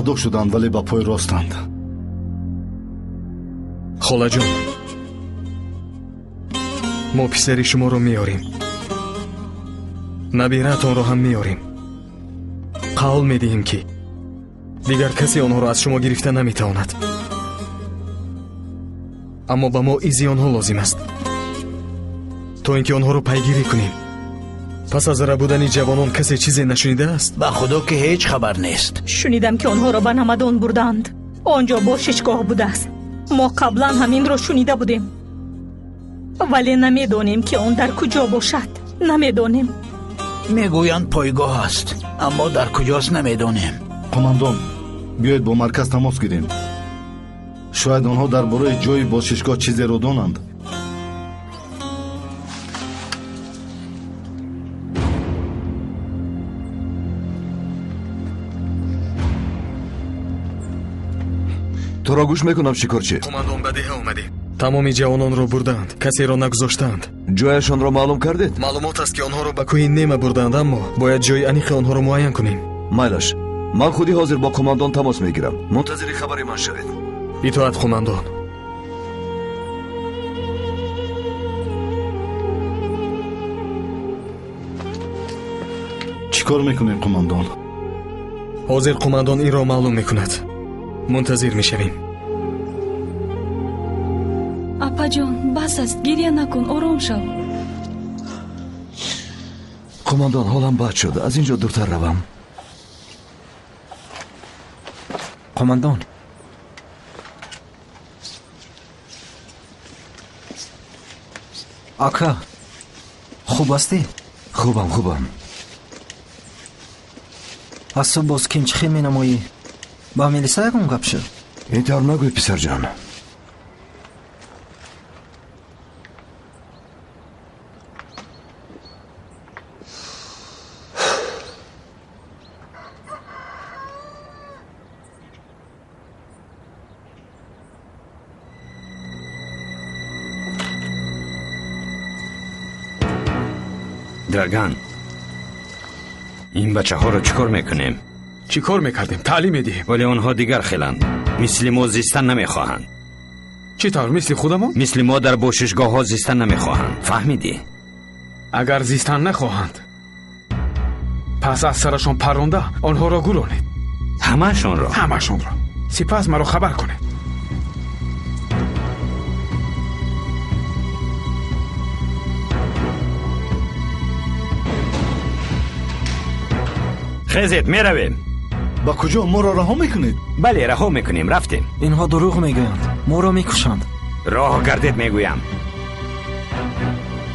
دوغ شدند ولی با پای راستند. خاله جون، ما پسری شما رو میاریم، نبیرتان رو هم میاریم. قول میدهیم که دیگر کسی آنها رو از شما گرفته نمیتواند. اما به ما ایزی آنها لازم است تا اینکه آنها رو پیگیری کنیم. پس از ربودن جوانان کسی چیزی نشنیده است؟ به خدا که هیچ خبر نیست. شنیدم که آنها را به نمدان بردند. آنجا باششگاه بوده است. ما قبلا همین را شنیده بودیم، ولی نمیدانیم که آن در کجا باشد. نمیدانیم. میگویند پایگاه است، اما در کجاست نمیدانیم. قماندان، بیایید با مرکز تماس گیریم. شاید آنها درباره جای باششگاه چیزی رو دانند. تو را گوش میکنم شکارچی. قماندان بدیه آمدیم. تمامی جوانان رو بردند، کسی را نگذاشتند. جایشان را معلوم کردید؟ معلومات است که آنها رو به کوه نیمه بردند، اما باید جای انیق آنها رو معین کنیم. مایلش، من خودی حاضر با قماندان تماس میگیرم. منتظر خبری من شوید. اطاعت قماندان. چیکار میکنید قماندان؟ حاضر قماندان این را معلوم میکند. منتظر میشویم. اپا جان، بس است، گریه نکن، آرام شو. قماندان، حالم بد شد، از اینجا دورتر روم. قماندان، آکا خوب هستی؟ خوبم. از صبح باز کنچخی می نمایی. با میلیسا یکم گپ شد. این طور نگوی پسر جان. درگان، این بچه ها رو چیکار میکنیم؟ چیکار میکردیم؟ تعلیم میدیم. ولی آنها دیگر خیلند، مثل ما زیستن نمیخواهند. چطور؟ مثل خودمون؟ مثل ما در باششگاه ها زیستن نمیخواهند. فهمیدی؟ اگر زیستن نخواهند، پس از سرشان پرونده آنها را گرانید. همهشان را؟ همهشان را. سپس مرا خبر کنید. خیزید میرویم. با کجا؟ ما را رها میکنید؟ بله رها میکنیم، رفتیم. اینها دروغ میگویند، ما را میکشند. راه گردید میگویم.